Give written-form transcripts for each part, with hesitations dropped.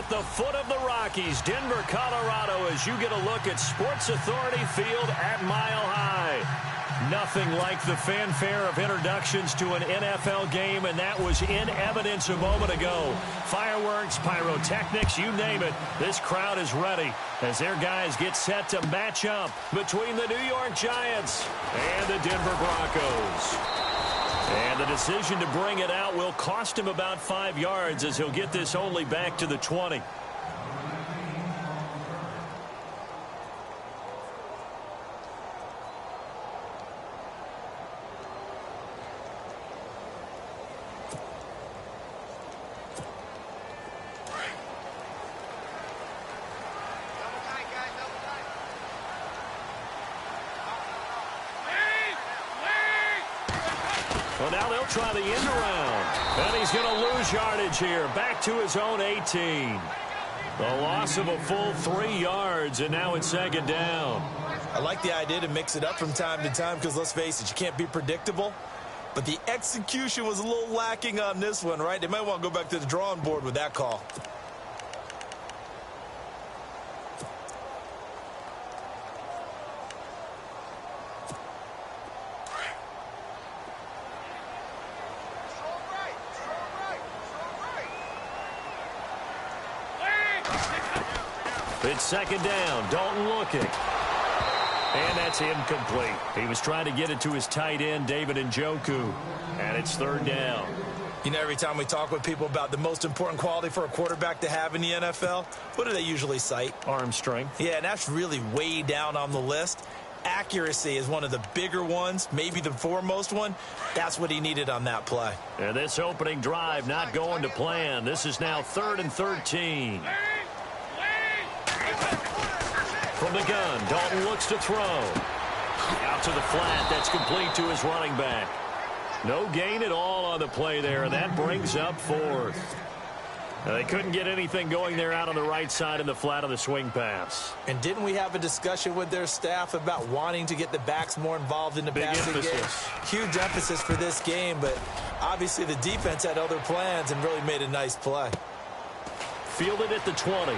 at the foot of the Rockies, Denver, Colorado, as you get a look at Sports Authority Field at Mile High. Nothing like the fanfare of introductions to an NFL game, and that was in evidence a moment ago. Fireworks, pyrotechnics, you name it. This crowd is ready as their guys get set to match up between the New York Giants and the Denver Broncos. And the decision to bring it out will cost him about 5 yards as he'll get this only back to the 20. Well, now they'll try the end around. And he's going to lose yardage here. Back to his own 18. The loss of a full 3 yards, and now it's second down. I like the idea to mix it up from time to time because, let's face it, you can't be predictable. But the execution was a little lacking on this one, right? They might want to go back to the drawing board with that call. It's second down. Dalton looking. And that's incomplete. He was trying to get it to his tight end, David Njoku. And it's third down. You know, every time we talk with people about the most important quality for a quarterback to have in the NFL, what do they usually cite? Arm strength. Yeah, and that's really way down on the list. Accuracy is one of the bigger ones, maybe the foremost one. That's what he needed on that play. And this opening drive not going to plan. This is now 3rd and 13. From the gun, Dalton looks to throw. Out to the flat. That's complete to his running back. No gain at all on the play there. That brings up 4th. Now, they couldn't get anything going there out on the right side in the flat of the swing pass. And didn't we have a discussion with their staff about wanting to get the backs more involved in the passing game? Huge emphasis for this game, but obviously the defense had other plans and really made a nice play. Fielded at the 20.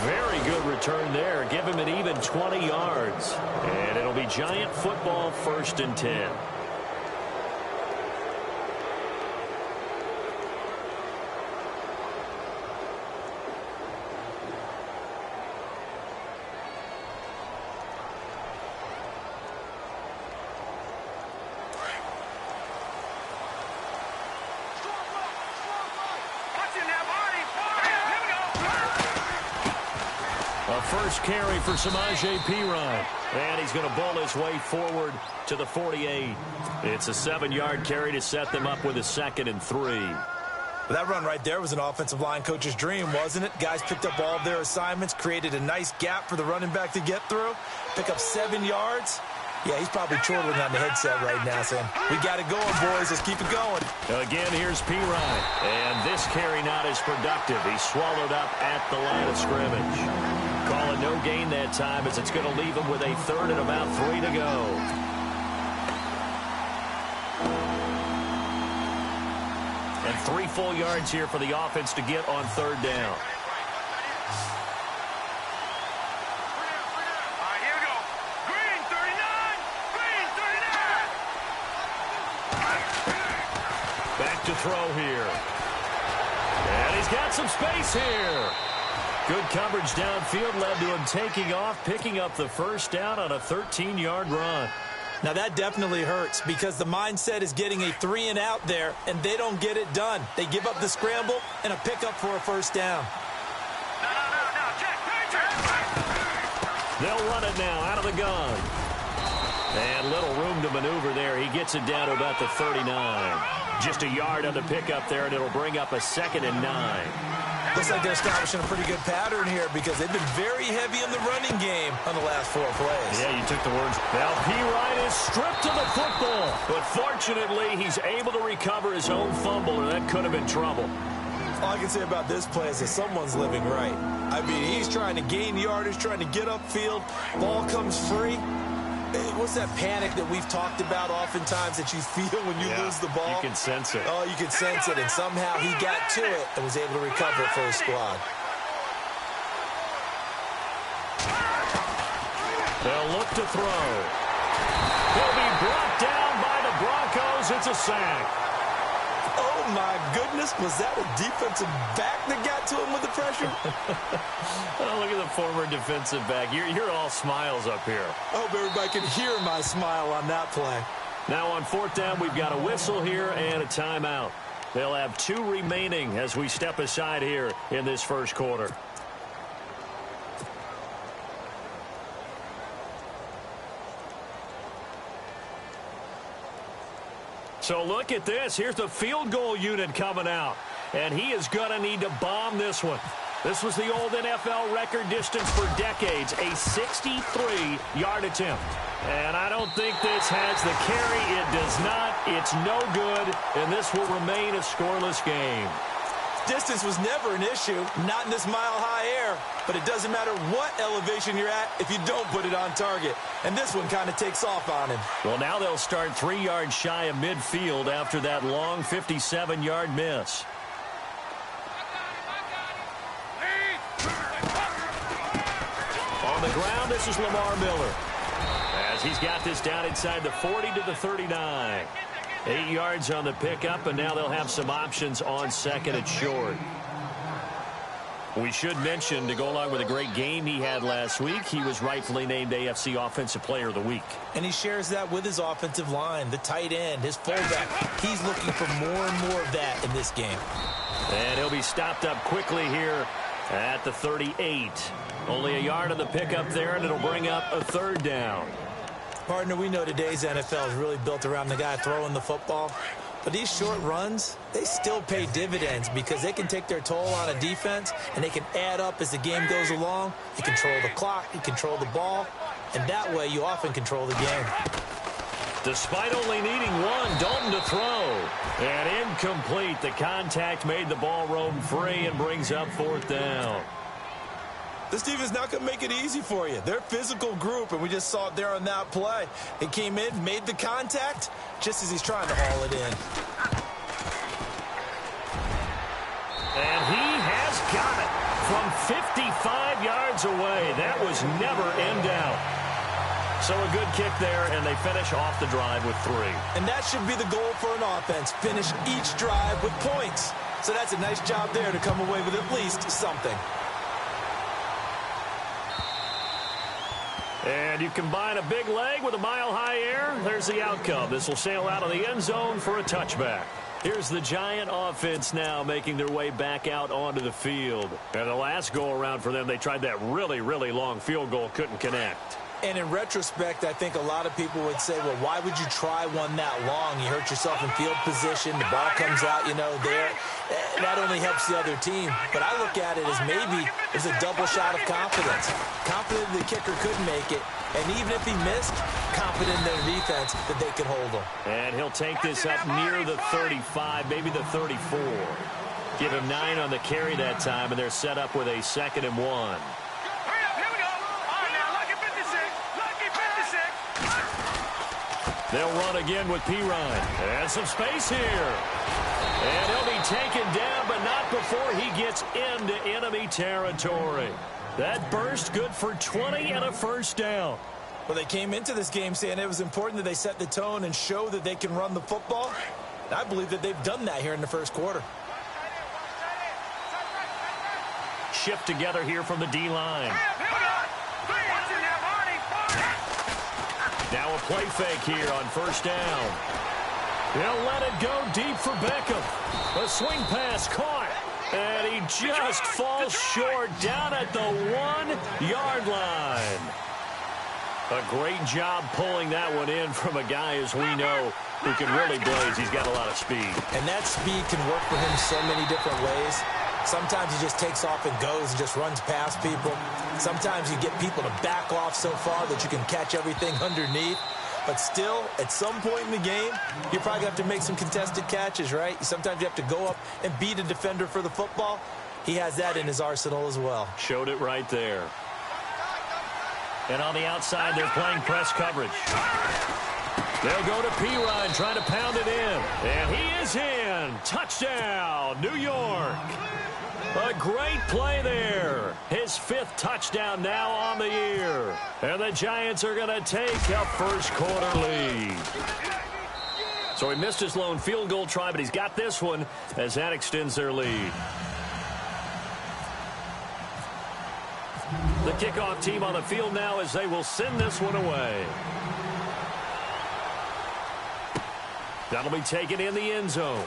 Very good return there. Give him an even 20 yards. And it'll be Giant football, 1st and 10. First carry for Samaje Perine. And he's going to bowl his way forward to the 48. It's a 7-yard carry to set them up with a 2nd and 3. Well, that run right there was an offensive line coach's dream, wasn't it? Guys picked up all of their assignments, created a nice gap for the running back to get through, pick up 7 yards. Yeah, he's probably chortling on the headset right now, saying, we got it going, boys. Let's keep it going. Again, here's Perine. And this carry not as productive. He's swallowed up at the line of scrimmage. Call it no gain that time as it's going to leave him with a 3rd and about 3 to go. And 3 full yards here for the offense to get on 3rd down. Back to throw here. And he's got some space here. Good coverage downfield led to him taking off, picking up the 1st down on a 13-yard run. Now, that definitely hurts because the mindset is getting a 3-and-out there, and they don't get it done. They give up the scramble and a pickup for a 1st down. They'll run it now out of the gun. And little room to maneuver there. He gets it down to about the 39. Just a yard on the pickup there, and it'll bring up a 2nd and 9. Looks like they're establishing a pretty good pattern here because they've been very heavy in the running game on the last 4 plays. Yeah, you took the words. Now Perine is stripped of the football. But fortunately, he's able to recover his own fumble, or that could have been trouble. All I can say about this play is that someone's living right. I mean, he's trying to gain yardage, trying to get upfield. Ball comes free. What's that panic that we've talked about oftentimes that you feel when you lose the ball? You can sense it. Oh, you can sense it, and somehow he got to it and was able to recover it for his squad. They'll look to throw. He'll be brought down by the Broncos. It's a sack. Oh, my goodness. Was that a defensive back that got to him with the pressure? Oh, look at the former defensive back. You're all smiles up here. I hope everybody can hear my smile on that play. Now on fourth down, we've got a whistle here and a timeout. They'll have 2 remaining as we step aside here in this first quarter. So look at this. Here's the field goal unit coming out. And he is going to need to bomb this one. This was the old NFL record distance for decades, a 63-yard attempt. And I don't think this has the carry. It does not. It's no good. And this will remain a scoreless game. Distance was never an issue, not in this mile-high air. But it doesn't matter what elevation you're at if you don't put it on target. And this one kind of takes off on him. Well, now they'll start 3 yards shy of midfield after that long 57-yard miss. On the ground, this is Lamar Miller. As he's got this down inside the 40 to the 39. 8 yards on the pickup, and now they'll have some options on second and short. We should mention, to go along with a great game he had last week, he was rightfully named AFC Offensive Player of the Week. And he shares that with his offensive line, the tight end, his fullback. He's looking for more and more of that in this game. And he'll be stopped up quickly here at the 38. Only a yard on the pickup there, and it'll bring up a third down. Partner, we know today's NFL is really built around the guy throwing the football. But these short runs, they still pay dividends because they can take their toll on a defense, and they can add up as the game goes along. You control the clock, you control the ball, and that way you often control the game. Despite only needing one, Dalton to throw. And incomplete. The contact made the ball roam free and brings up fourth down. This defense is not going to make it easy for you. They're a physical group, and we just saw it there on that play. It came in, made the contact, just as he's trying to haul it in. And he has got it from 55 yards away. That was never in doubt. So a good kick there, and they finish off the drive with 3. And that should be the goal for an offense, finish each drive with points. So that's a nice job there to come away with at least something. And you combine a big leg with a mile-high air, there's the outcome. This will sail out of the end zone for a touchback. Here's the Giant offense now making their way back out onto the field. And the last go-around for them, they tried that really, really long field goal, couldn't connect. And in retrospect, I think a lot of people would say, well, why would you try one that long? You hurt yourself in field position. The ball comes out, there. That only helps the other team. But I look at it as maybe it's a double shot of confidence. Confident the kicker could make it. And even if he missed, confident in their defense that they could hold him. And he'll take this up near the 35, maybe the 34. Give him 9 on the carry that time, and they're set up with a 2nd and 1. They'll run again with Pirine. And some space here. And he'll be taken down, but not before he gets into enemy territory. That burst good for 20 and a first down. Well, they came into this game saying it was important that they set the tone and show that they can run the football. And I believe that they've done that here in the first quarter. Shift together here from the D-line. Now a play fake here on first down. He'll let it go deep for Beckham. A swing pass caught. And he just falls short down at the 1-yard line. A great job pulling that one in from a guy, as we know, who can really blaze. He's got a lot of speed. And that speed can work for him so many different ways. Sometimes he just takes off and goes and just runs past people. Sometimes you get people to back off so far that you can catch everything underneath. But still, at some point in the game, you probably have to make some contested catches, right? Sometimes you have to go up and beat a defender for the football. He has that in his arsenal as well. Showed it right there. And on the outside, they're playing press coverage. They'll go to P-Ryan, trying to pound it in. And he is in. Touchdown, New York. A great play there. His 5th touchdown now on the year. And the Giants are going to take a first-quarter lead. So he missed his lone field goal try, but he's got this one as that extends their lead. The kickoff team on the field now as they will send this one away. That'll be taken in the end zone.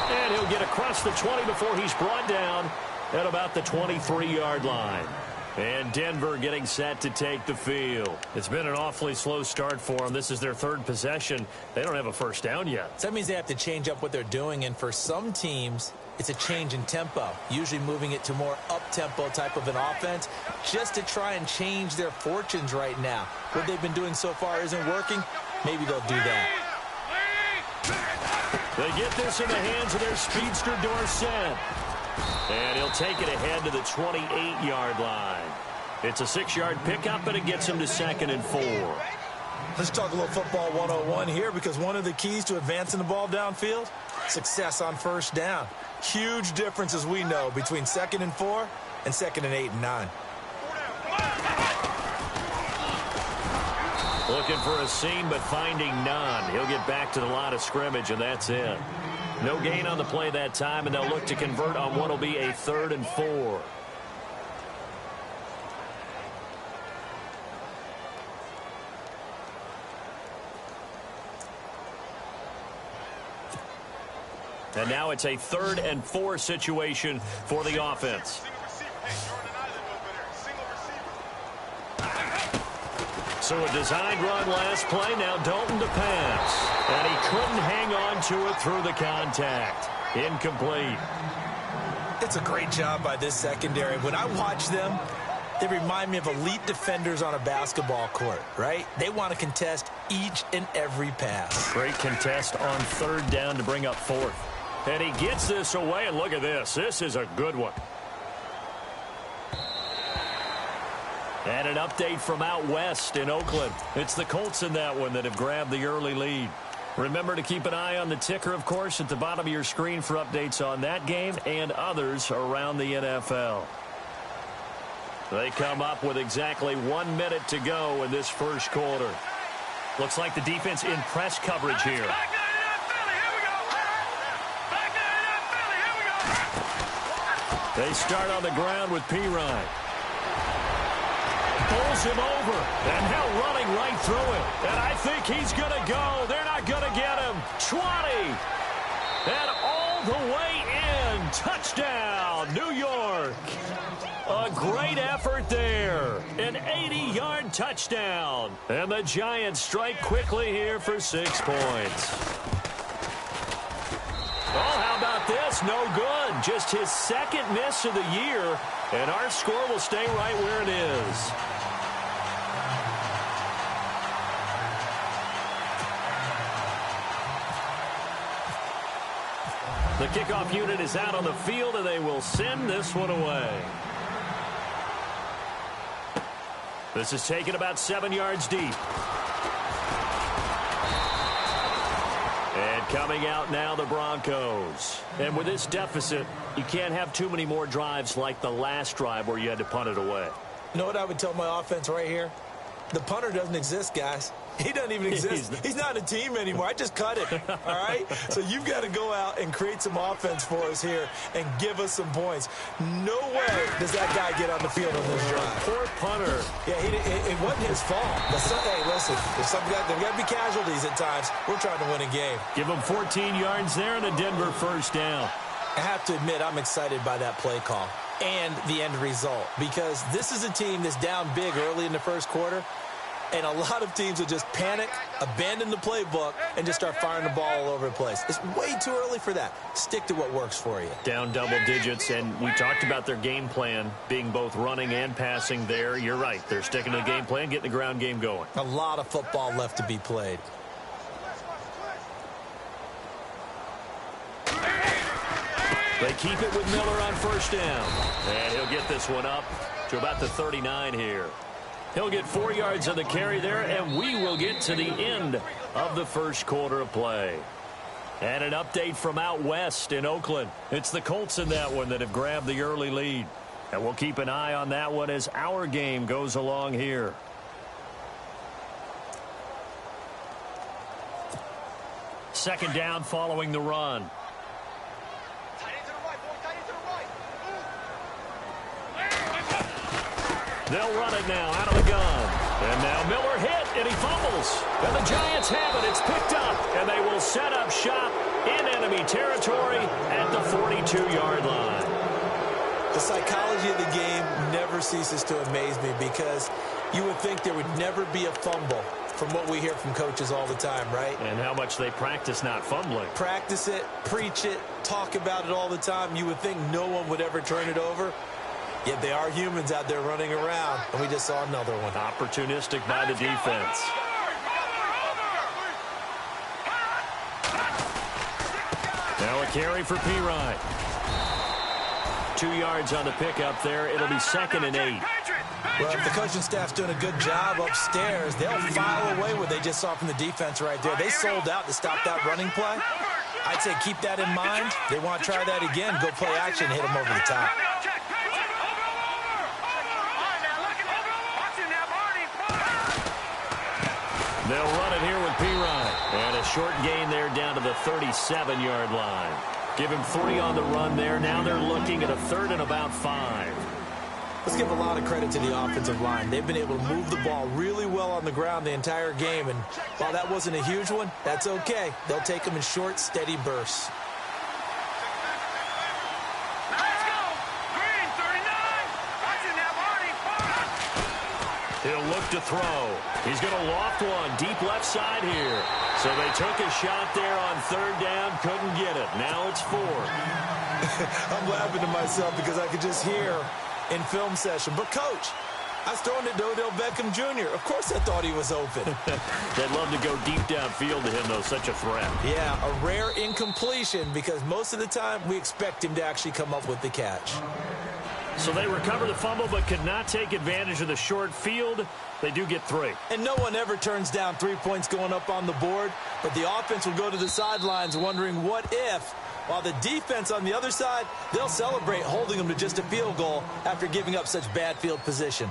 And he'll get across the 20 before he's brought down at about the 23-yard line. And Denver getting set to take the field. It's been an awfully slow start for them. This is their 3rd possession. They don't have a first down yet. So that means they have to change up what they're doing, and for some teams, it's a change in tempo, usually moving it to more up-tempo type of an offense just to try and change their fortunes right now. What they've been doing so far isn't working. Maybe they'll do that. They get this in the hands of their speedster Dorsett. And he'll take it ahead to the 28-yard line. It's a 6-yard pickup, and it gets him to 2nd and 4. Let's talk a little football 101 here, because one of the keys to advancing the ball downfield, success on first down. Huge difference, as we know, between 2nd and 4 and 2nd and 8 and 9. Looking for a seam, but finding none. He'll get back to the line of scrimmage, and that's it. No gain on the play that time, and they'll look to convert on what will be a 3rd and 4. And now it's a 3rd and 4 situation for the offense. So a designed run last play. Now Dalton to pass. And he couldn't hang on to it through the contact. Incomplete. It's a great job by this secondary. When I watch them, they remind me of elite defenders on a basketball court, right? They want to contest each and every pass. Great contest on 3rd down to bring up 4th. And he gets this away, and look at this. This is a good one. And an update from out west in Oakland. It's the Colts in that one that have grabbed the early lead. Remember to keep an eye on the ticker, of course, at the bottom of your screen for updates on that game and others around the NFL. They come up with exactly 1 minute to go in this first quarter. Looks like the defense in press coverage here. They start on the ground with P-Ryan. Pulls him over, and now running right through it. And I think he's going to go. They're not going to get him. 20. And all the way in. Touchdown, New York. A great effort there. An 80-yard touchdown. And the Giants strike quickly here for 6 points. Oh, how about this? No good. Just his 2nd miss of the year. And our score will stay right where it is. The kickoff unit is out on the field, and they will send this one away. This is taken about 7 yards deep. And coming out now, the Broncos. And with this deficit, you can't have too many more drives like the last drive where you had to punt it away. You know what I would tell my offense right here? The punter doesn't exist, guys. He doesn't even exist. He's not a team anymore. I just cut it, all right? So you've got to go out and create some offense for us here and give us some points. No way does that guy get on the field on this drive. Poor punter. Yeah, it wasn't his fault. Hey, listen, there's got to be casualties at times. We're trying to win a game. Give him 14 yards there and a Denver first down. I have to admit, I'm excited by that play call and the end result, because this is a team that's down big early in the first quarter, and a lot of teams will just panic, abandon the playbook, and just start firing the ball all over the place. It's way too early for that. Stick to what works for you. Down double digits, and we talked about their game plan being both running and passing there. You're right. They're sticking to the game plan, getting the ground game going. A lot of football left to be played. They keep it with Miller on first down. And he'll get this one up to about the 39 here. He'll get 4 yards on the carry there, and we will get to the end of the first quarter of play. And an update from out west in Oakland. It's the Colts in that one that have grabbed the early lead. And we'll keep an eye on that one as our game goes along here. Second down following the run. They'll run it now out of the gun. And now Miller hit, and he fumbles. And the Giants have it. It's picked up, and they will set up shop in enemy territory at the 42-yard line. The psychology of the game never ceases to amaze me because you would think there would never be a fumble from what we hear from coaches all the time, right? And how much they practice not fumbling. Practice it, preach it, talk about it all the time. You would think no one would ever turn it over. Yet they are humans out there running around, and we just saw another one. Opportunistic by the defense. Now a carry for P-Ryan. 2 yards on the pickup there. It'll be 2nd and 8. Well, if the coaching staff's doing a good job upstairs, they'll file away what they just saw from the defense right there. They sold out to stop that running play. I'd say keep that in mind. They want to try that again. Go play action, hit them over the top. They'll run it here with P-Ryan. And a short gain there down to the 37-yard line. Give him 3 on the run there. Now they're looking at a 3rd and about 5. Let's give a lot of credit to the offensive line. They've been able to move the ball really well on the ground the entire game. And while that wasn't a huge one, that's okay. They'll take them in short, steady bursts. He'll look to throw. He's going to loft one deep left side here. So they took a shot there on 3rd down, couldn't get it. Now it's 4. I'm laughing to myself because I could just hear in film session. But, Coach, I was throwing it to Odell Beckham Jr. Of course I thought he was open. They'd love to go deep downfield to him, though. Such a threat. Yeah, a rare incompletion because most of the time we expect him to actually come up with the catch. So they recover the fumble but could not take advantage of the short field. They do get 3. And no one ever turns down 3 points going up on the board, but the offense will go to the sidelines wondering what if, while the defense on the other side, they'll celebrate holding them to just a field goal after giving up such bad field position.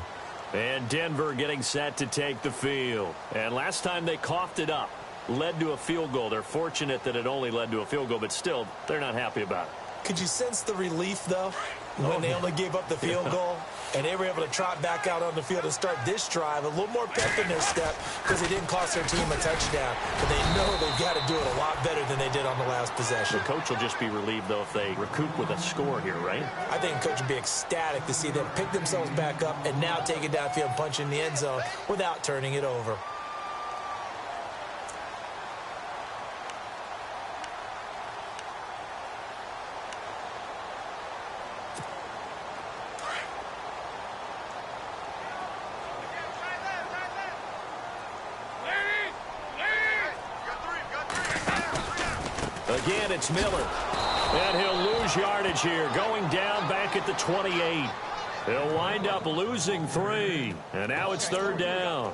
And Denver getting set to take the field. And last time they coughed it up, led to a field goal. They're fortunate that it only led to a field goal, but still, they're not happy about it. Could you sense the relief, though, when they only gave up the field goal and they were able to trot back out on the field and start this drive, a little more pep in their step because it didn't cost their team a touchdown, but they know they've got to do it a lot better than they did on the last possession. The coach will just be relieved, though, if they recoup with a score here, right? I think the coach would be ecstatic to see them pick themselves back up and now take it downfield and punch in the end zone without turning it over. Again, it's Miller. And he'll lose yardage here, going down back at the 28. He'll wind up losing 3. And now it's 3rd down.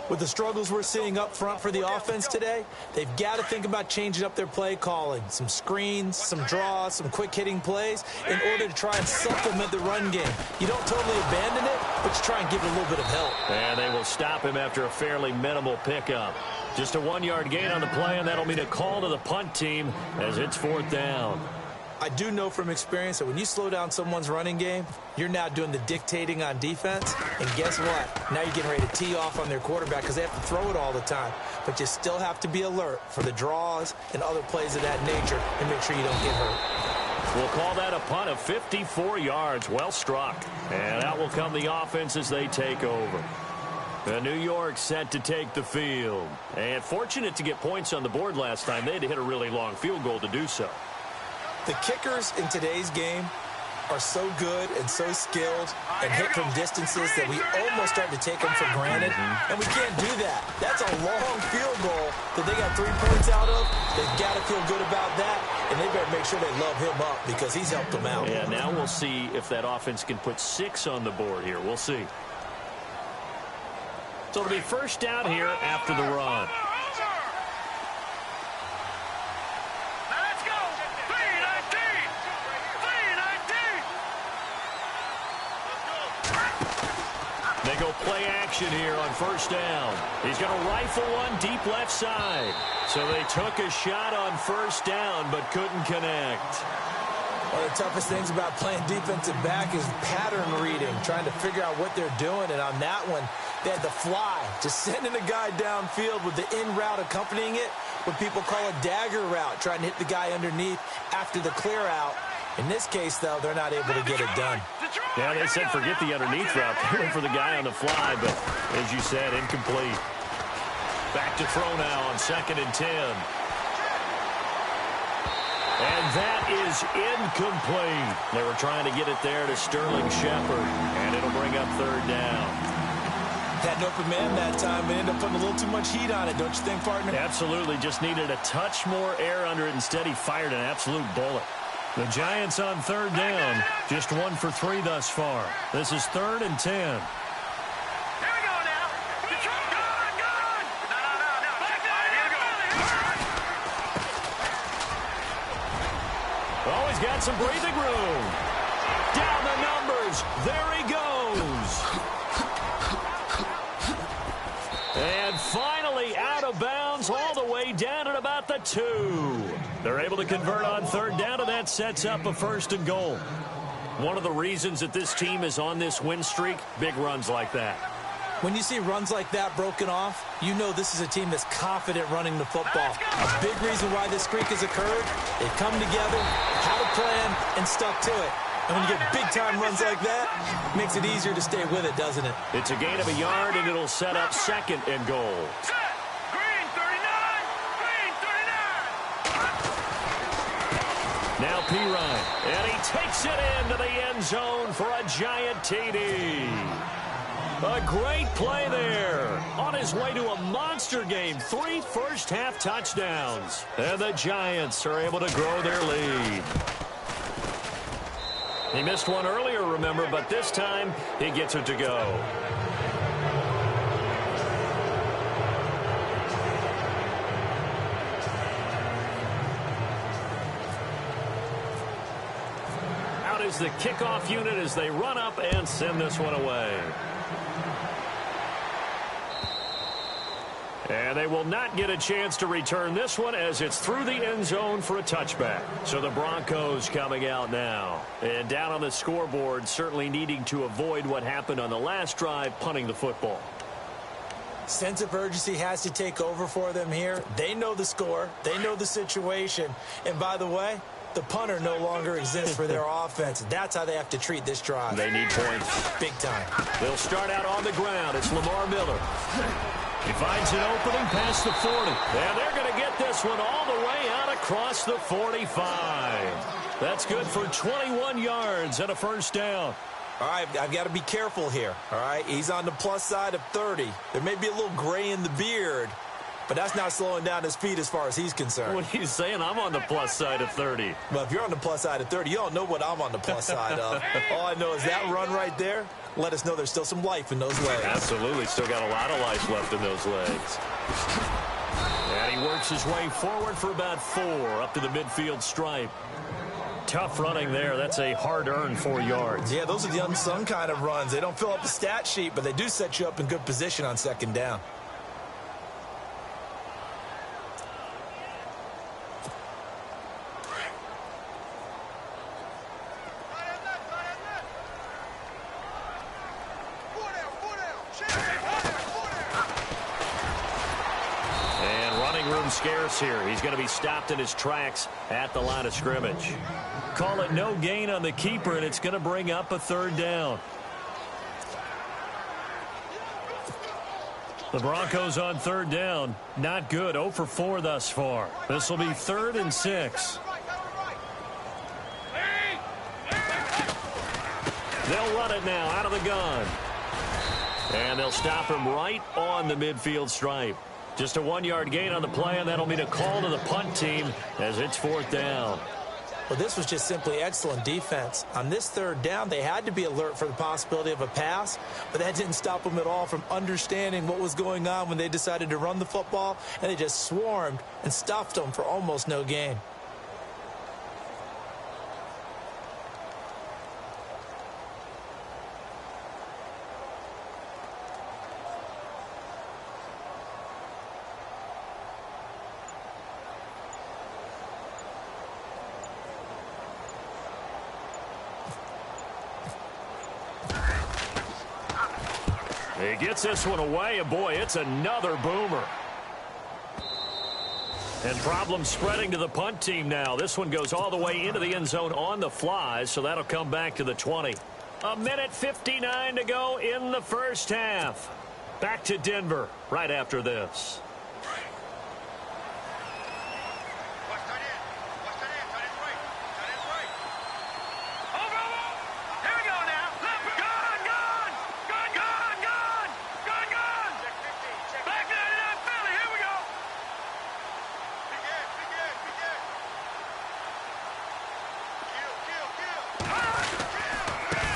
With the struggles we're seeing up front for the offense today, they've got to think about changing up their play calling. Some screens, some draws, some quick-hitting plays in order to try and supplement the run game. You don't totally abandon it, but you try and give it a little bit of help. And they will stop him after a fairly minimal pickup. Just a 1-yard gain on the play, and that'll mean a call to the punt team as it's 4th down. I do know from experience that when you slow down someone's running game, you're now doing the dictating on defense. And guess what? Now you're getting ready to tee off on their quarterback because they have to throw it all the time. But you still have to be alert for the draws and other plays of that nature and make sure you don't get hurt. We'll call that a punt of 54 yards. Well struck. And out will come the offense as they take over. New York set to take the field. And fortunate to get points on the board last time. They had to hit a really long field goal to do so. The kickers in today's game are so good and so skilled and hit from distances that we almost start to take them for granted. And we can't do that. That's a long field goal that they got 3 points out of. They've got to feel good about that. and they better make sure they love him up because he's helped them out. Yeah, now we'll see if that offense can put 6 on the board here. We'll see. So it'll be first down here after the run. They go play action here on first down. He's going to rifle one deep left side. So they took a shot on first down but couldn't connect. One of the toughest things about playing defensive back is pattern reading, trying to figure out what they're doing. And on that one, they had the fly, just sending a guy downfield with the in route accompanying it, what people call a dagger route, trying to hit the guy underneath after the clear out. In this case, though, they're not able to get it done. Yeah, they said forget the underneath route. They went for the guy on the fly, but as you said, incomplete. Back to throw now on 2nd and 10. And that is incomplete. They were trying to get it there to Sterling Shepard, and it'll bring up 3rd down. Had an open man that time, but ended up putting a little too much heat on it, don't you think, partner? Absolutely. Just needed a touch more air under it. Instead, he fired an absolute bullet. The Giants on 3rd down, just 1 for 3 thus far. This is 3rd and 10. Here we go now. Good. No. Back there. Here we go. Oh, he's got some breathing room. Down the numbers. There he goes. And finally out of bounds all the way down at about the 2. They're able to convert on 3rd down, and that sets up a 1st and goal. One of the reasons that this team is on this win streak, big runs like that. When you see runs like that broken off, you know this is a team that's confident running the football. A big reason why this streak has occurred, they've come together, had a plan, and stuck to it. And when you get big-time runs like that, it makes it easier to stay with it, doesn't it? It's a gain of a yard, and it'll set up 2nd and goal. Green 39. Green 39. Now Pirine, and he takes it into the end zone for a giant TD. A great play there. On his way to a monster game, 3 first-half touchdowns. And the Giants are able to grow their lead. He missed one earlier, remember, but this time he gets it to go. Out is the kickoff unit as they run up and send this one away. And they will not get a chance to return this one as it's through the end zone for a touchback. So the Broncos coming out now. And down on the scoreboard, certainly needing to avoid what happened on the last drive, punting the football. Sense of urgency has to take over for them here. They know the score. They know the situation. And by the way, the punter no longer exists for their offense. That's how they have to treat this drive. They need points. Big time. They'll start out on the ground. It's Lamar Miller. He finds an opening past the 40. And they're going to get this one all the way out across the 45. That's good for 21 yards and a 1st down. All right, I've got to be careful here. All right, he's on the plus side of 30. There may be a little gray in the beard, but that's not slowing down his feet as far as he's concerned. What are you saying? I'm on the plus side of 30. Well, if you're on the plus side of 30, you don't know what I'm on the plus side of. All I know is that run right there let us know there's still some life in those legs. Absolutely. Still got a lot of life left in those legs. And he works his way forward for about 4 up to the midfield stripe. Tough running there. That's a hard-earned 4 yards. Yeah, those are the unsung kind of runs. They don't fill up the stat sheet, but they do set you up in good position on 2nd down. Scarce here. He's going to be stopped in his tracks at the line of scrimmage. Call it no gain on the keeper, and it's going to bring up a 3rd down. The Broncos on 3rd down. Not good. 0 for 4 thus far. This will be 3rd and 6. They'll run it now out of the gun. And they'll stop him right on the midfield stripe. Just a 1-yard gain on the play, and that'll mean a call to the punt team as it's 4th down. Well, this was just simply excellent defense. On this 3rd down, they had to be alert for the possibility of a pass, but that didn't stop them at all from understanding what was going on when they decided to run the football, and they just swarmed and stuffed them for almost no gain. He gets this one away, and boy, it's another boomer. And problems spreading to the punt team now. This one goes all the way into the end zone on the fly, so that'll come back to the 20. 1:59 to go in the first half. Back to Denver right after this.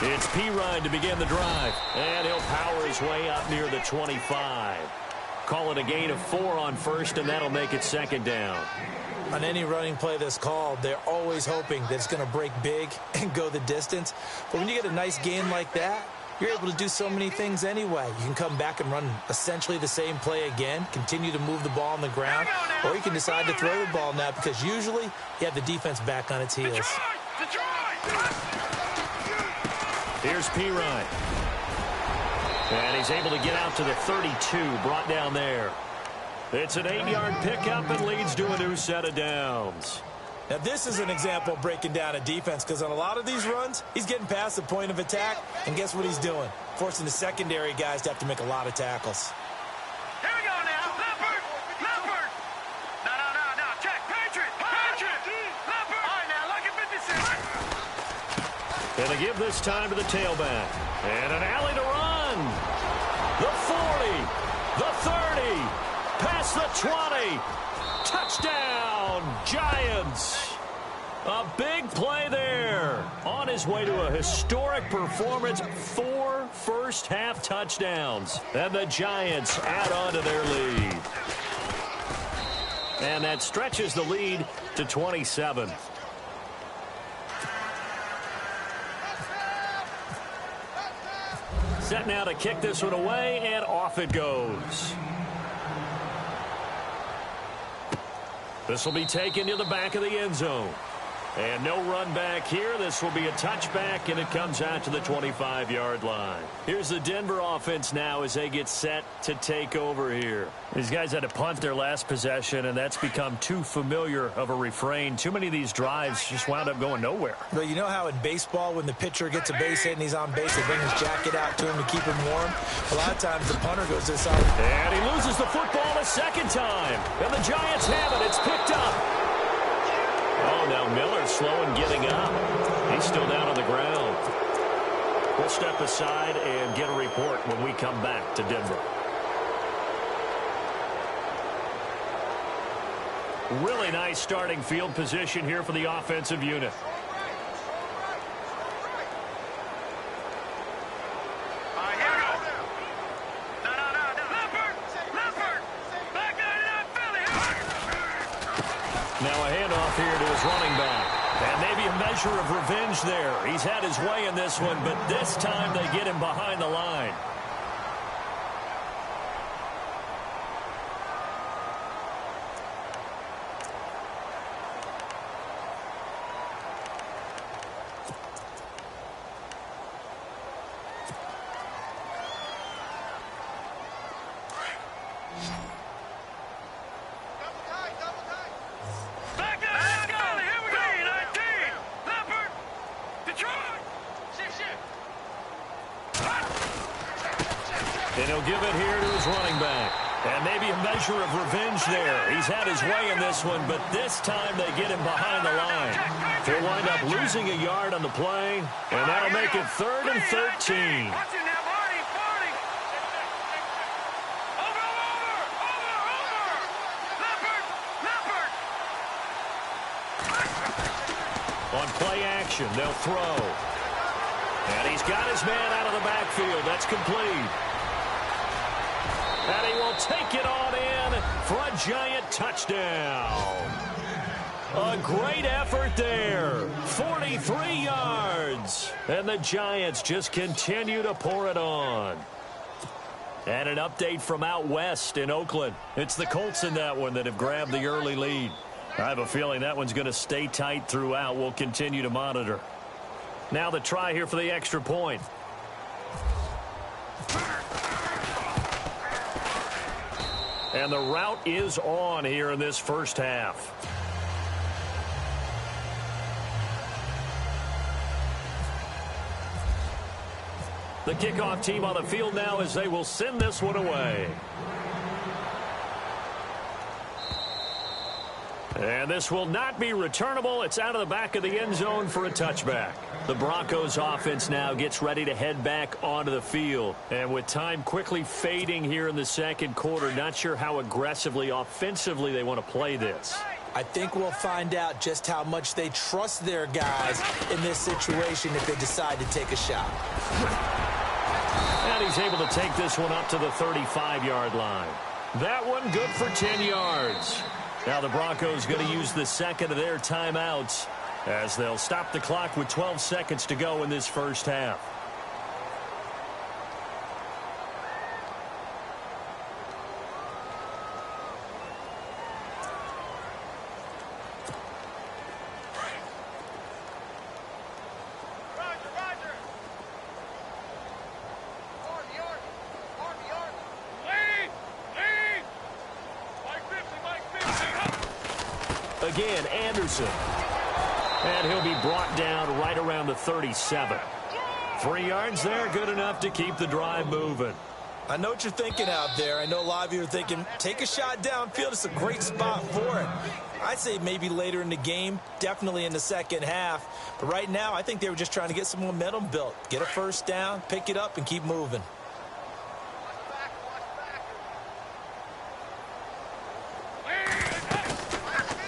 It's P-Ride to begin the drive, and he'll power his way up near the 25. Call it a gain of 4 on first, and that'll make it 2nd down. On any running play that's called, they're always hoping that it's going to break big and go the distance. But when you get a nice gain like that, you're able to do so many things anyway. You can come back and run essentially the same play again, continue to move the ball on the ground, or you can decide to throw the ball now because usually you have the defense back on its heels. Here's P-Ride. And he's able to get out to the 32, brought down there. It's an 8-yard pickup and leads to a new set of downs. Now, this is an example of breaking down a defense because on a lot of these runs, he's getting past the point of attack, and guess what he's doing? Forcing the secondary guys to have to make a lot of tackles. Here we go now. Leopard! Leopard! No. Check. Patriot! Leopard! All right, now, look at 56. Gonna give this time to the tailback. And an alley to run. The 40. The 30. Past the 20. Touchdown, Giants. A big play there. On his way to a historic performance. 4 first-half touchdowns. And the Giants add on to their lead. And that stretches the lead to 27. Set now to kick this one away, and off it goes. This will be taken to the back of the end zone. And no run back here. This will be a touchback, and it comes out to the 25-yard line. Here's the Denver offense now as they get set to take over here. These guys had to punt their last possession, and that's become too familiar of a refrain. Too many of these drives just wound up going nowhere. But you know how in baseball, when the pitcher gets a base hit and he's on base, they bring his jacket out to him to keep him warm? A lot of times the punter goes to the side. And he loses the football a second time. And the Giants have it. It's picked up. Oh, now Miller's slow in getting up. He's still down on the ground. We'll step aside and get a report when we come back to Denver. Really nice starting field position here for the offensive unit. Now a handoff here to his running back. And maybe a measure of revenge there. He's had his way in this one, but this time they get him behind the line. And he'll give it here to his running back. And maybe a measure of revenge there. He's had his way in this one, but this time they get him behind the line. They'll wind up losing a yard on the play, and that'll make it 3rd and 13. On play action, they'll throw. And he's got his man out of the backfield. That's complete. And he will take it on in for a Giant touchdown. A great effort there. 43 yards. And the Giants just continue to pour it on. And an update from out west in Oakland. It's the Colts in that one that have grabbed the early lead. I have a feeling that one's going to stay tight throughout. We'll continue to monitor. Now the try here for the extra point. And the route is on here in this first half. The kickoff team on the field now as they will send this one away. And this will not be returnable. It's out of the back of the end zone for a touchback. The Broncos offense now gets ready to head back onto the field. And with time quickly fading here in the second quarter, not sure how aggressively, offensively they want to play this. I think we'll find out just how much they trust their guys in this situation if they decide to take a shot. And he's able to take this one up to the 35-yard line. That one good for 10 yards. Now the Broncos going to use the second of their timeouts as they'll stop the clock with 12 seconds to go in this first half. Again, Anderson. And he'll be brought down right around the 37. 3 yards there, good enough to keep the drive moving. I know what you're thinking out there. I know a lot of you are thinking, take a shot downfield. It's a great spot for it. I'd say maybe later in the game, definitely in the second half. But right now, I think they were just trying to get some momentum built. Get a first down, pick it up, and keep moving.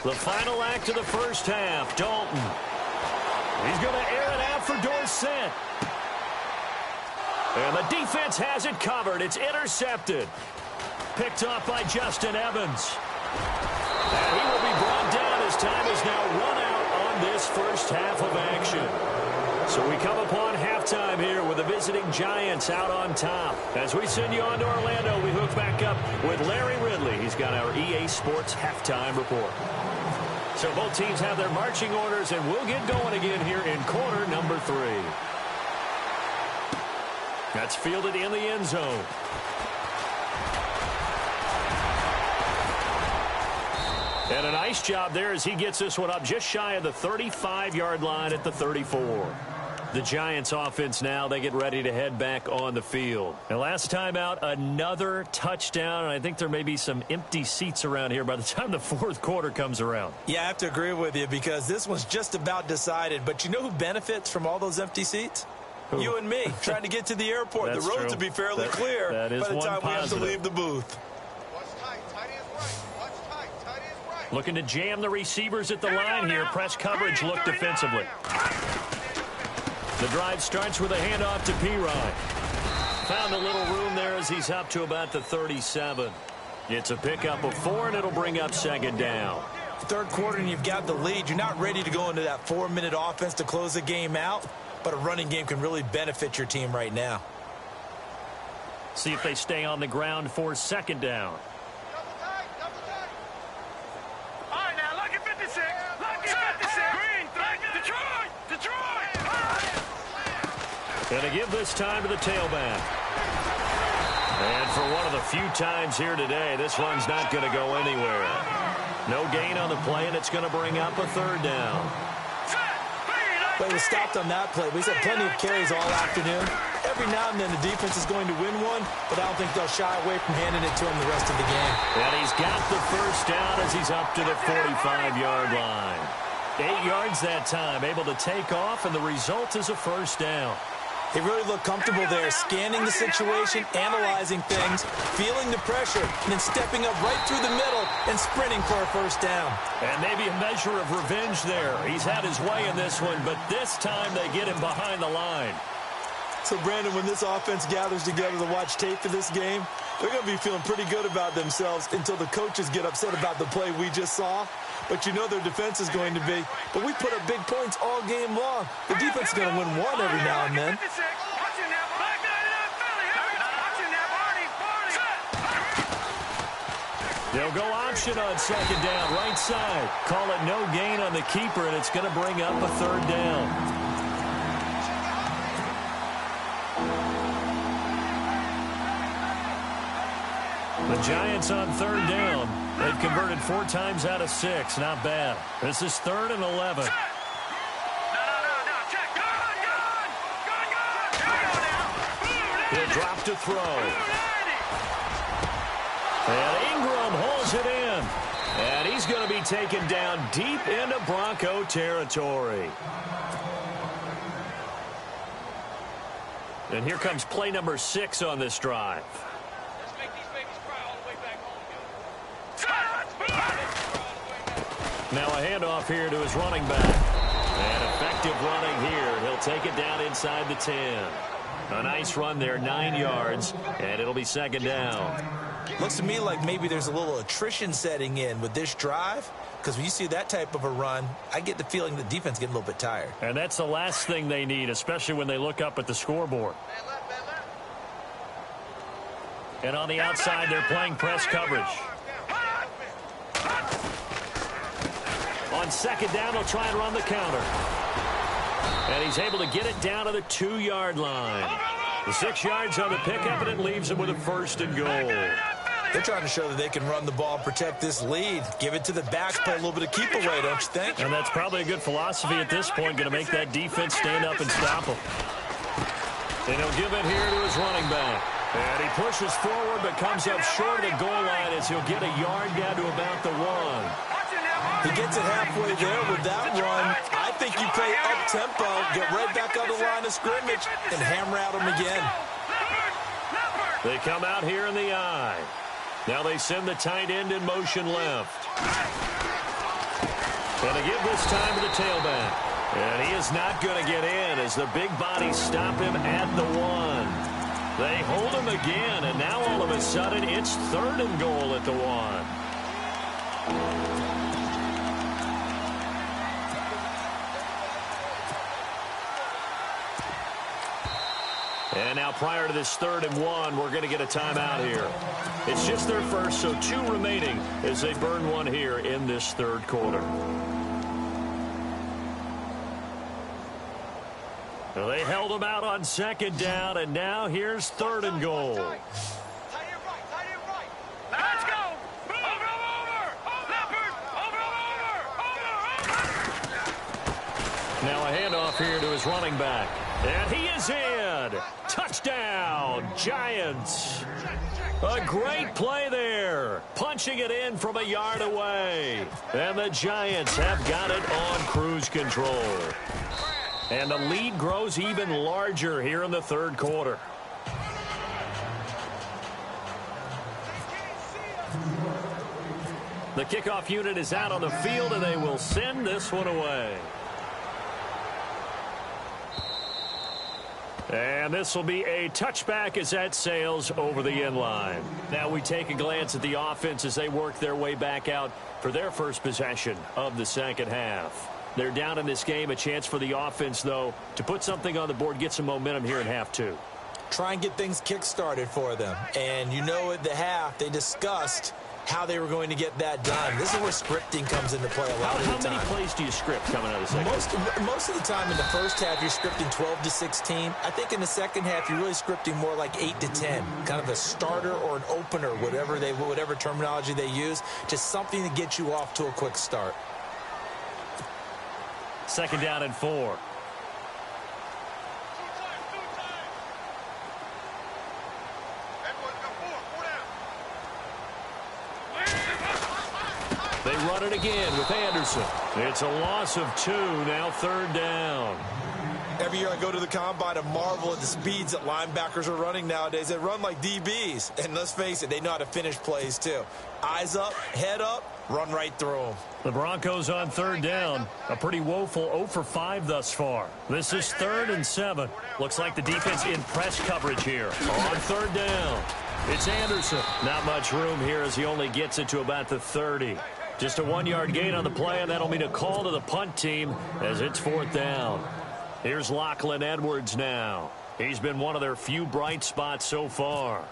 The final act of the first half, Dalton. He's going to air it out for Dorsett. And the defense has it covered. It's intercepted. Picked off by Justin Evans. And he will be brought down as time is now run out on this first half of action. So we come upon halftime here with the visiting Giants out on top. As we send you on to Orlando, we hook back up with Larry Ridley. He's got our EA Sports halftime report. So both teams have their marching orders, and we'll get going again here in quarter number 3. That's fielded in the end zone. And a nice job there as he gets this one up just shy of the 35-yard line at the 34. The Giants offense now, they get ready to head back on the field. And last time out, another touchdown. And I think there may be some empty seats around here by the time the fourth quarter comes around. Yeah, I have to agree with you because this one's just about decided. But you know who benefits from all those empty seats? Who? You and me, trying to get to the airport. The roads will be fairly clear by the time we have to leave the booth. Looking to jam the receivers at the line here. Press coverage look defensively. The drive starts with a handoff to P-Ryan. Found a little room there as he's up to about the 37. It's a pickup of 4, and it'll bring up second down. Third quarter, and you've got the lead. You're not ready to go into that 4-minute offense to close the game out, but a running game can really benefit your team right now. See if they stay on the ground for second down. Going to give this time to the tailback. And for one of the few times here today, this run's not going to go anywhere. No gain on the play, and it's going to bring up a third down. But he was stopped on that play. We've had plenty of carries all afternoon. Every now and then the defense is going to win one, but I don't think they'll shy away from handing it to him the rest of the game. And he's got the first down as he's up to the 45-yard line. 8 yards that time, able to take off, and the result is a first down. They really look comfortable there, scanning the situation, analyzing things, feeling the pressure, and then stepping up right through the middle and sprinting for a first down. And maybe a measure of revenge there. He's had his way in this one, but this time they get him behind the line. So, Brandon, when this offense gathers together to watch tape for this game, they're going to be feeling pretty good about themselves until the coaches get upset about the play we just saw. But you know their defense is going to be. But we put up big points all game long. The defense is going to win one every now and then. They'll go option on second down, right side. Call it no gain on the keeper, and it's going to bring up a third down. The Giants on third down. They've converted 4 times out of 6. Not bad. This is 3rd and 11. He'll drop to throw. And Ingram holds it in. And he's going to be taken down deep into Bronco territory. And here comes play number 6 on this drive. Now a handoff here to his running back. And effective running here. He'll take it down inside the 10. A nice run there, 9 yards, and it'll be second down. Looks to me like maybe there's a little attrition setting in with this drive, because when you see that type of a run, I get the feeling the defense getting a little bit tired. And that's the last thing they need, especially when they look up at the scoreboard. And on the outside, they're playing press coverage. On second down, he'll try and run the counter. And he's able to get it down to the 2-yard line. The 6 yards on the pickup, and it leaves him with a 1st and goal. They're trying to show that they can run the ball, protect this lead. Give it to the backs, play a little bit of keep away, don't you think? And that's probably a good philosophy at this point, going to make that defense stand up and stop him. And he'll give it here to his running back. And he pushes forward, but comes up short of the goal line as he'll get a yard down to about the 1. He gets it halfway there with that run. I think you play up-tempo, get right back on the line of scrimmage, and hammer at him again. They come out here in the I. Now they send the tight end in motion left. And they give this time to the tailback. And he is not going to get in as the big bodies stop him at the 1. They hold him again, and now all of a sudden it's 3rd and goal at the 1. And now prior to this 3rd and 1, we're going to get a timeout here. It's just their first, so 2 remaining as they burn one here in this 3rd quarter. Well, they held them out on second down, and now here's 3rd and goal. Let's go! Now a handoff here to his running back. And he is in. Touchdown, Giants. A great play there. Punching it in from a yard away. And the Giants have got it on cruise control. And the lead grows even larger here in the 3rd quarter. The kickoff unit is out on the field, and they will send this one away. And this will be a touchback as that sails over the end line. Now we take a glance at the offense as they work their way back out for their first possession of the second half. They're down in this game. A chance for the offense, though, to put something on the board, get some momentum here in half 2. Try and get things kick-started for them. And you know at the half, they discussed how they were going to get that done. This is where scripting comes into play a lot of the time. How many plays do you script coming out of the second half? Most of the time in the first half, you're scripting 12 to 16. I think in the second half, you're really scripting more like 8 to 10. Kind of a starter or an opener, whatever terminology they use, just something to get you off to a quick start. Second down and 4. They run it again with Anderson. It's a loss of 2, now 3rd down. Every year I go to the combine and marvel at the speeds that linebackers are running nowadays. They run like DBs. And let's face it, they know how to finish plays too. Eyes up, head up, run right through them. The Broncos on third down. A pretty woeful 0 for 5 thus far. This is 3rd and 7. Looks like the defense in press coverage here. On third down, it's Anderson. Not much room here as he only gets it to about the 30. Just a 1-yard gain on the play, and that'll mean a call to the punt team as it's 4th down. Here's Lachlan Edwards now. He's been one of their few bright spots so far.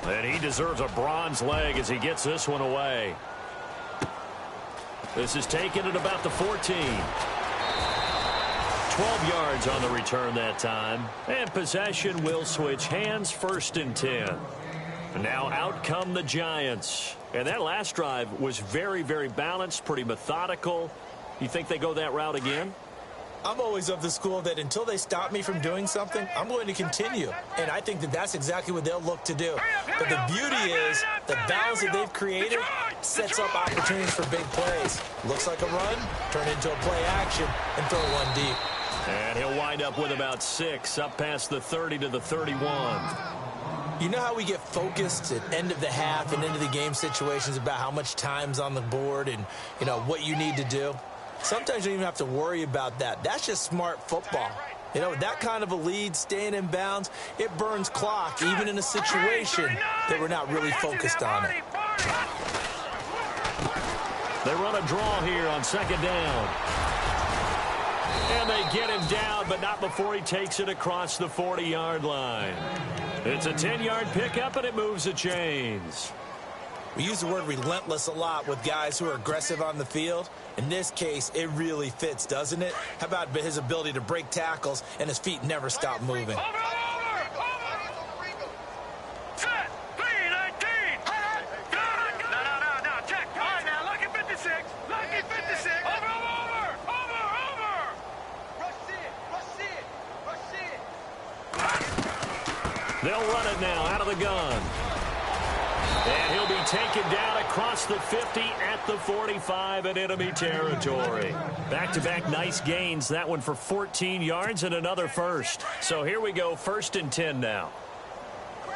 And he deserves a bronze leg as he gets this one away. This is taken at about the 14. 12 yards on the return that time. And possession will switch hands, 1st and 10. And now out come the Giants. And that last drive was very, very balanced, pretty methodical. You think they go that route again? I'm always of the school that until they stop me from doing something, I'm going to continue. And I think that that's exactly what they'll look to do. But the beauty is the balance that they've created sets up opportunities for big plays. Looks like a run, turn into a play action, and throw one deep. And he'll wind up with about 6 up past the 30 to the 31. You know how we get focused at end of the half and into the game situations about how much time's on the board and, you know, what you need to do? Sometimes you don't even have to worry about that. That's just smart football. You know, that kind of a lead, staying in bounds, it burns clock, even in a situation that we're not really focused on it. They run a draw here on 2nd down. And they get him down, but not before he takes it across the 40-yard line. It's a 10-yard pickup, and it moves the chains. We use the word relentless a lot with guys who are aggressive on the field. In this case, it really fits, doesn't it? How about his ability to break tackles and his feet never stop moving? Set, 3-19. No, check. All right, now, lucky 56. Lucky 56. Over. Rush it. They'll run it now out of the gun. And he'll be taken down across the 50 at the 45 in enemy territory. Back-to-back nice gains. That one for 14 yards and another first. So here we go, 1st and 10 now. All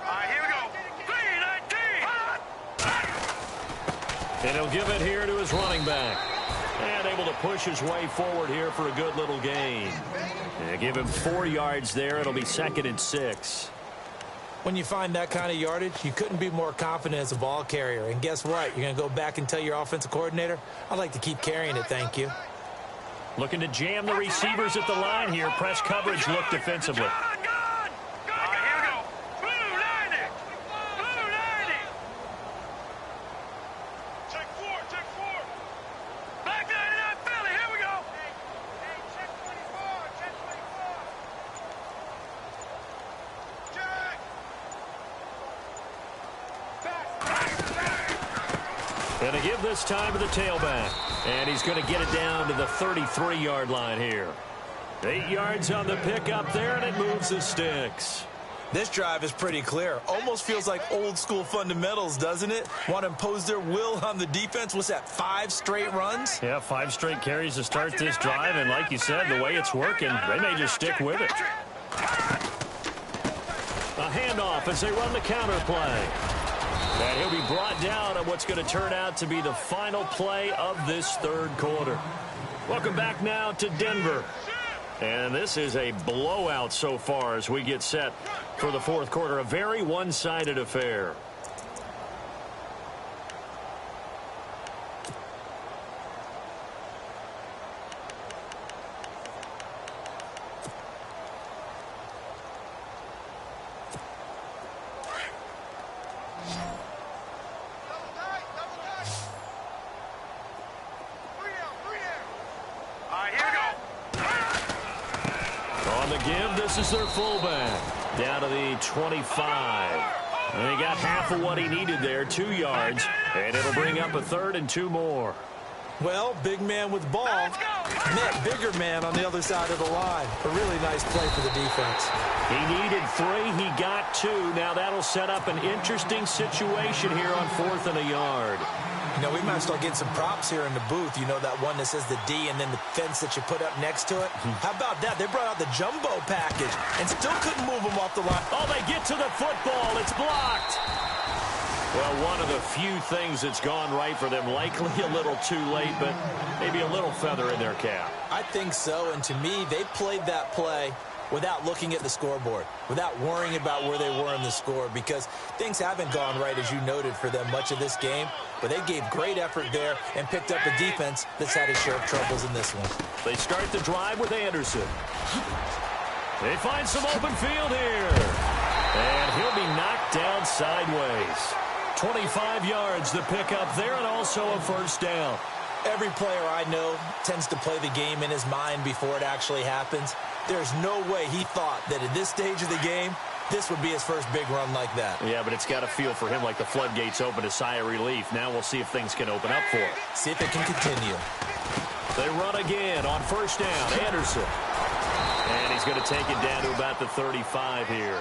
right, here we go. 3-19. And he'll give it here to his running back. And able to push his way forward here for a good little gain. And give him 4 yards there. It'll be 2nd and 6. When you find that kind of yardage, you couldn't be more confident as a ball carrier. And guess what? You're going to go back and tell your offensive coordinator, I'd like to keep carrying it, thank you. Looking to jam the receivers at the line here. Press coverage look defensively. And to give this time to the tailback. And he's going to get it down to the 33-yard line here. 8 yards on the pickup there, and it moves the sticks. This drive is pretty clear. Almost feels like old school fundamentals, doesn't it? Want to impose their will on the defense. What's that, 5 straight runs? Yeah, 5 straight carries to start this drive. And like you said, the way it's working, they may just stick with it. A handoff as they run the counter play. And he'll be brought down on what's going to turn out to be the final play of this 3rd quarter. Welcome back now to Denver. And this is a blowout so far as we get set for the 4th quarter. A very one-sided affair. This is their fullback down to the 25. And he got half of what he needed there, 2 yards, and it'll bring up a 3rd and 2 more. Well, big man with ball, Net bigger man on the other side of the line. A really nice play for the defense. He needed 3. He got 2. Now that'll set up an interesting situation here on 4th and a yard. You know, we might start getting some props here in the booth. You know, that one that says the D and then the fence that you put up next to it? How about that? They brought out the jumbo package and still couldn't move them off the line. Oh, they get to the football. It's blocked. Well, one of the few things that's gone right for them. Likely a little too late, but maybe a little feather in their cap. I think so, and to me, they played that play without looking at the scoreboard, without worrying about where they were in the score, because things haven't gone right, as you noted, for them much of this game. But they gave great effort there and picked up a defense that's had its share of troubles in this one. They start the drive with Anderson. They find some open field here. And he'll be knocked down sideways. 25 yards to pick up there, and also a first down. Every player I know tends to play the game in his mind before it actually happens. There's no way he thought that at this stage of the game, this would be his first big run like that. Yeah, but it's got to feel for him like the floodgates open, a sigh of relief. Now we'll see if things can open up for him. See if it can continue. They run again on first down. Anderson. And he's going to take it down to about the 35 here.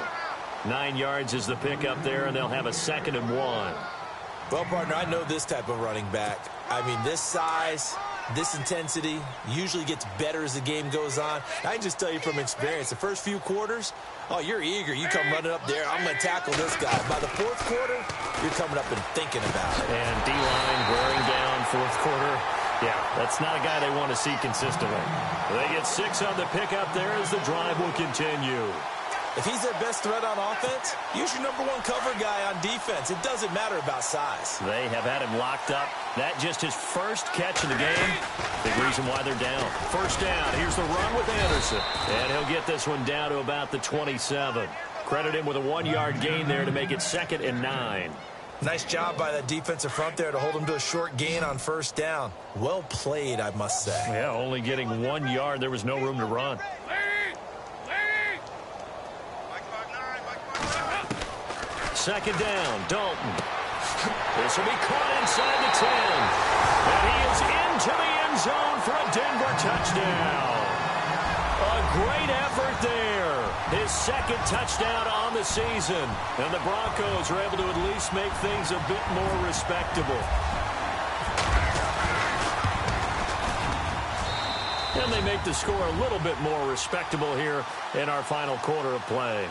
9 yards is the pickup there, and they'll have a 2nd and 1. Well, partner, I know this type of running back. I mean, this size, this intensity usually gets better as the game goes on. I can just tell you from experience, the first few quarters, oh, you're eager. You come running up there, I'm going to tackle this guy. By the 4th quarter, you're coming up and thinking about it. And D-line wearing down 4th quarter. Yeah, that's not a guy they want to see consistently. They get 6 on the pickup there as the drive will continue. If he's their best threat on offense, use your #1 cover guy on defense. It doesn't matter about size. They have had him locked up. That just his first catch in the game. Big reason why they're down. First down. Here's the run with Anderson. And he'll get this one down to about the 27. Credit him with a 1-yard gain there to make it 2nd and 9. Nice job by that defensive front there to hold him to a short gain on first down. Well played, I must say. Yeah, only getting 1 yard. There was no room to run. Second down, Dalton. This will be caught inside the 10. And he is into the end zone for a Denver touchdown. A great effort there. His 2nd touchdown on the season. And the Broncos are able to at least make things a bit more respectable. And they make the score a little bit more respectable here in our final quarter of play.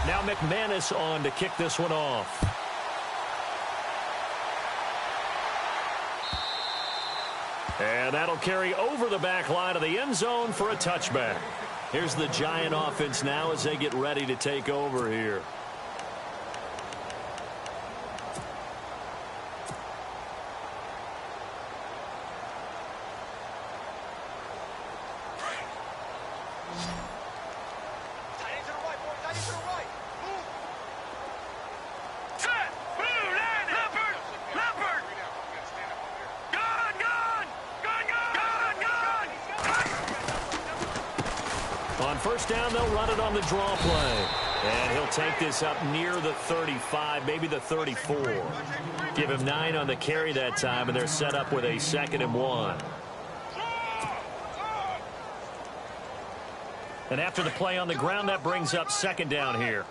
Now McManus on to kick this one off. And that'll carry over the back line of the end zone for a touchback. Here's the Giant offense now as they get ready to take over here. On first down, they'll run it on the draw play. And he'll take this up near the 35, maybe the 34. Give him 9 on the carry that time, and they're set up with a 2nd and 1. And after the play on the ground, that brings up 2nd down here.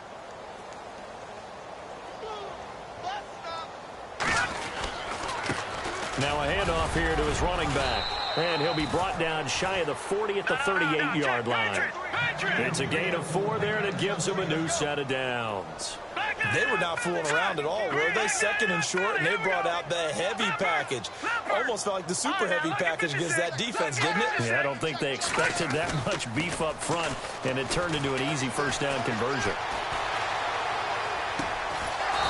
Now a handoff here to his running back. And he'll be brought down shy of the 40 at the 38-yard line. It's a gain of 4 there, and it gives him a new set of downs. They were not fooling around at all, were they? 2nd and short, and they brought out the heavy package. Almost felt like the super heavy package against that defense, didn't it? Yeah, I don't think they expected that much beef up front, and it turned into an easy first down conversion.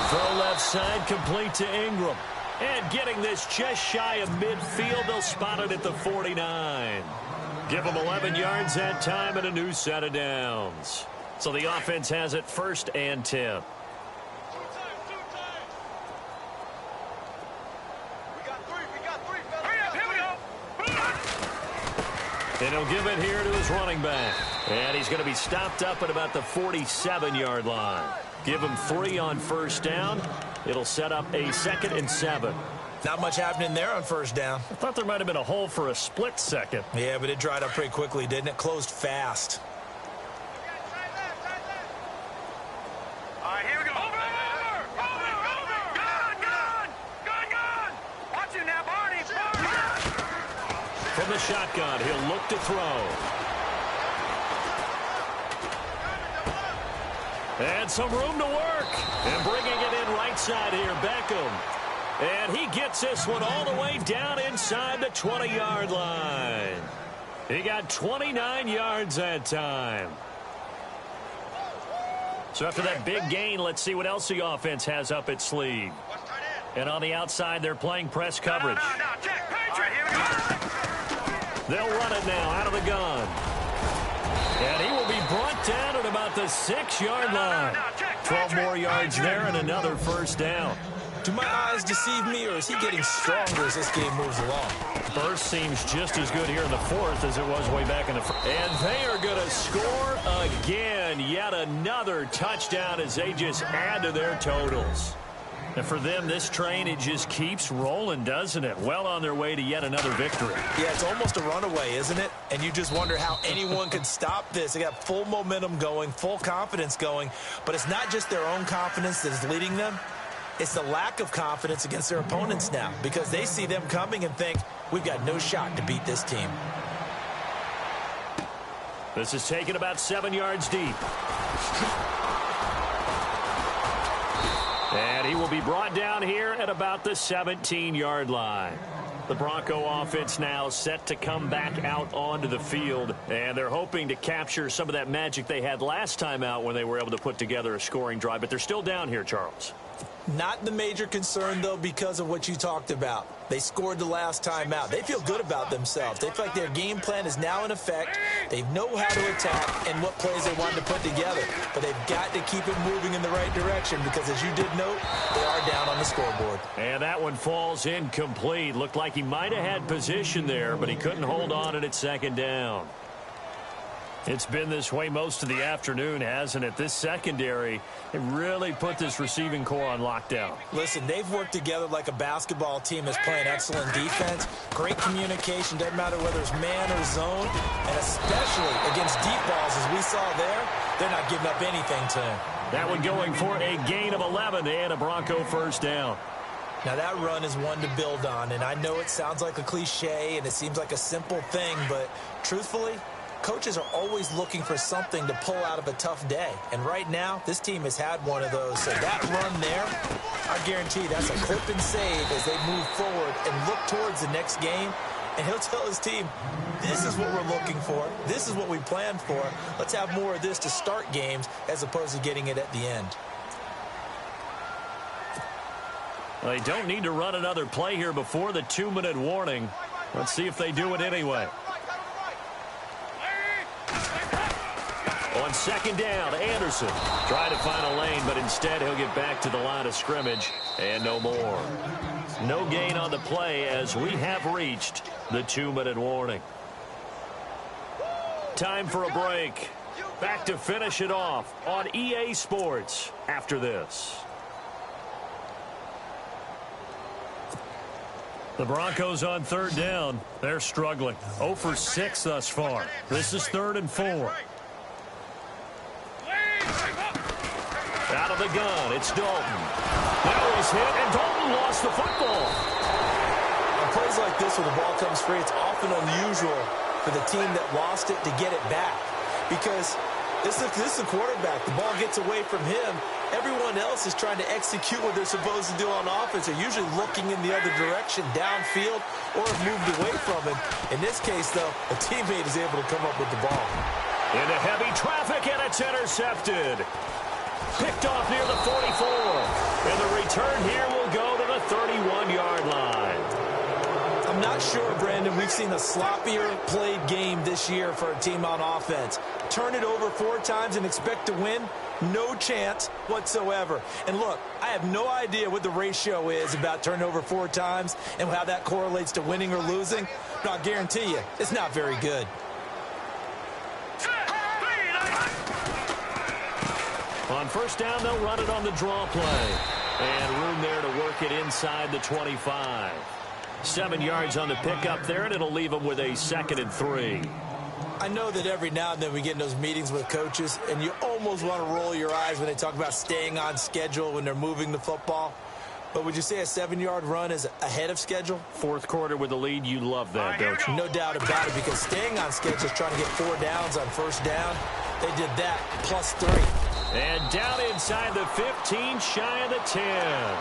Throw left side, complete to Ingram. And getting this just shy of midfield, they'll spot it at the 49. Give them 11 yards that time and a new set of downs. So the offense has it 1st and 10. And he'll give it here to his running back. And he's going to be stopped up at about the 47-yard line. Give him 3 on first down. It'll set up a 2nd and 7. Not much happening there on first down. I thought there might have been a hole for a split second. Yeah, but it dried up pretty quickly, didn't it? Closed fast. All right, here we go. Over! Gun! Watch it now, Barney! From the shotgun, he'll look to throw. And some room to work. And bringing it in right side here, Beckham. And he gets this one all the way down inside the 20-yard line. He got 29 yards that time. So after that big gain, let's see what else the offense has up its sleeve. And on the outside, they're playing press coverage. No, check, Patriot, here we go. They'll run it now out of the gun. And he will be brought down at about the 6-yard line. 12 more yards there and another first down. Do my eyes deceive me, or is he getting stronger as this game moves along? Burst seems just as good here in the 4th as it was way back in the first. And they are going to score again. Yet another touchdown as they just add to their totals. And for them, this train, it just keeps rolling, doesn't it? Well on their way to yet another victory. Yeah, it's almost a runaway, isn't it? And you just wonder how anyone could stop this. They got full momentum going, full confidence going. But it's not just their own confidence that is leading them. It's the lack of confidence against their opponents now, because they see them coming and think, we've got no shot to beat this team. This is taken about 7 yards deep. And he will be brought down here at about the 17-yard line. The Bronco offense now set to come back out onto the field, and they're hoping to capture some of that magic they had last time out when they were able to put together a scoring drive. But they're still down here, Charles. Not the major concern, though, because of what you talked about. They scored the last time out. They feel good about themselves. They feel like their game plan is now in effect. They know how to attack and what plays they wanted to put together. But they've got to keep it moving in the right direction because, as you did note, they are down on the scoreboard. And that one falls incomplete. Looked like he might have had position there, but he couldn't hold on at 2nd down. It's been this way most of the afternoon, hasn't it? This secondary, it really put this receiving core on lockdown. Listen, they've worked together like a basketball team that's playing excellent defense. Great communication, doesn't matter whether it's man or zone. And especially against deep balls, as we saw there, they're not giving up anything to him. That one going for a gain of 11 and a Bronco first down. Now, that run is one to build on, and I know it sounds like a cliche and it seems like a simple thing, but truthfully, coaches are always looking for something to pull out of a tough day. And right now, this team has had one of those. So that run there, I guarantee that's a clip and save as they move forward and look towards the next game. And he'll tell his team, this is what we're looking for. This is what we planned for. Let's have more of this to start games as opposed to getting it at the end. Well, they don't need to run another play here before the 2-minute warning. Let's see if they do it anyway. On 2nd down, Anderson trying to find a lane, but instead he'll get back to the line of scrimmage and no more. No gain on the play as we have reached the 2-minute warning. Time for a break. Back to finish it off on EA Sports after this. The Broncos on 3rd down. They're struggling. 0 for 6 thus far. This is 3rd and 4. Out of the gun, it's Dalton. Now he's hit, and Dalton lost the football. On plays like this where the ball comes free, it's often unusual for the team that lost it to get it back. Because this is the quarterback. The ball gets away from him. Everyone else is trying to execute what they're supposed to do on offense. They're usually looking in the other direction, downfield, or have moved away from him. In this case, though, a teammate is able to come up with the ball. Into heavy traffic, and it's intercepted. Picked off near the 44. And the return here will go to the 31-yard line. I'm not sure, Brandon, we've seen a sloppier played game this year for a team on offense. Turn it over 4 times and expect to win? No chance whatsoever. And look, I have no idea what the ratio is about turning over 4 times and how that correlates to winning or losing. But I'll guarantee you, it's not very good. first down, they'll run it on the draw play. And room there to work it inside the 25. 7 yards on the pickup there, and it'll leave them with a 2nd and 3. I know that every now and then we get in those meetings with coaches, and you almost want to roll your eyes when they talk about staying on schedule when they're moving the football. But would you say a 7-yard run is ahead of schedule? Fourth quarter with the lead, you love that, don't you? No doubt about it, because staying on schedule is trying to get 4 downs on first down. They did that, plus 3. And down inside the 15, shy of the 10.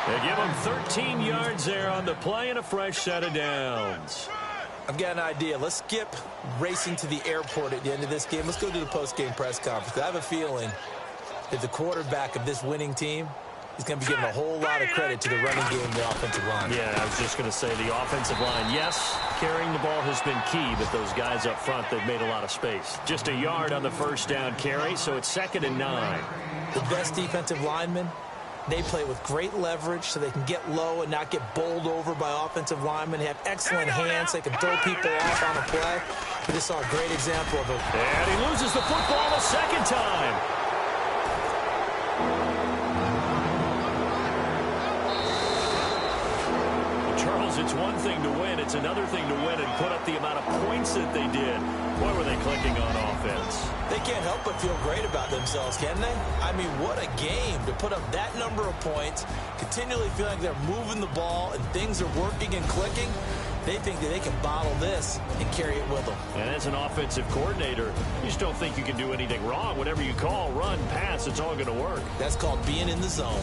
They give them 13 yards there on the play and a fresh set of downs. I've got an idea. Let's skip racing to the airport at the end of this game. Let's go to the post-game press conference. I have a feeling that the quarterback of this winning team is going to be giving a whole lot of credit to the running game and the offensive line. Yeah, I was just going to say the offensive line, yes, carrying the ball has been key, but those guys up front, they've made a lot of space. Just a yard on the first down carry, so it's 2nd and 9. The best defensive linemen, they play with great leverage so they can get low and not get bowled over by offensive linemen. They have excellent hands. They can throw people off on a play. We just saw a great example of it. And he loses the football a 2nd time. Charles, it's one thing to win. It's another thing to win and put up the amount of points that they did. Boy, were they clicking on offense. They can't help but feel great about themselves, can they? I mean, what a game to put up that number of points, continually feel like they're moving the ball and things are working and clicking. They think that they can bottle this and carry it with them. And as an offensive coordinator, you just don't think you can do anything wrong. Whatever you call, run, pass, it's all going to work. That's called being in the zone.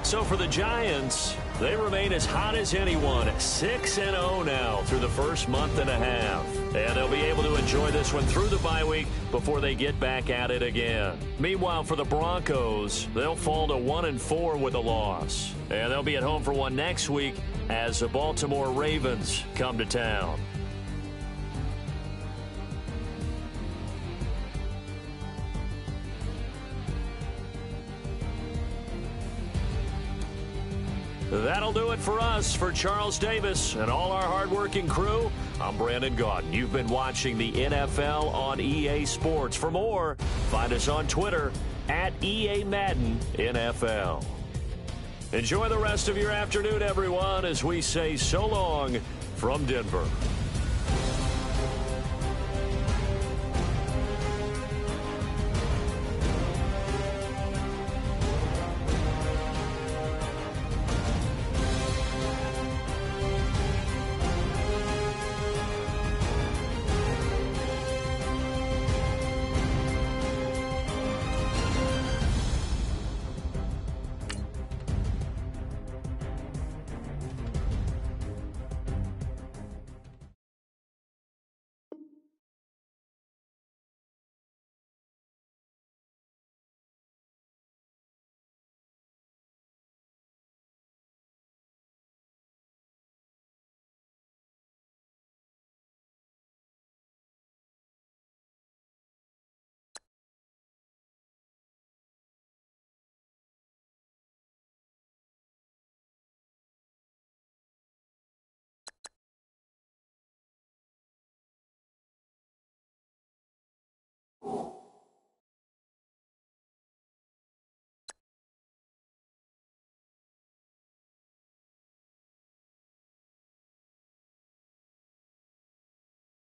So for the Giants, they remain as hot as anyone, 6-0 now through the first month and a half. And they'll be able to enjoy this one through the bye week before they get back at it again. Meanwhile, for the Broncos, they'll fall to 1-4 with a loss. And they'll be at home for one next week as the Baltimore Ravens come to town. That'll do it for us. For Charles Davis and all our hardworking crew, I'm Brandon Gaudin. You've been watching the NFL on EA Sports. For more, find us on Twitter at EA Madden NFL. Enjoy the rest of your afternoon, everyone, as we say so long from Denver.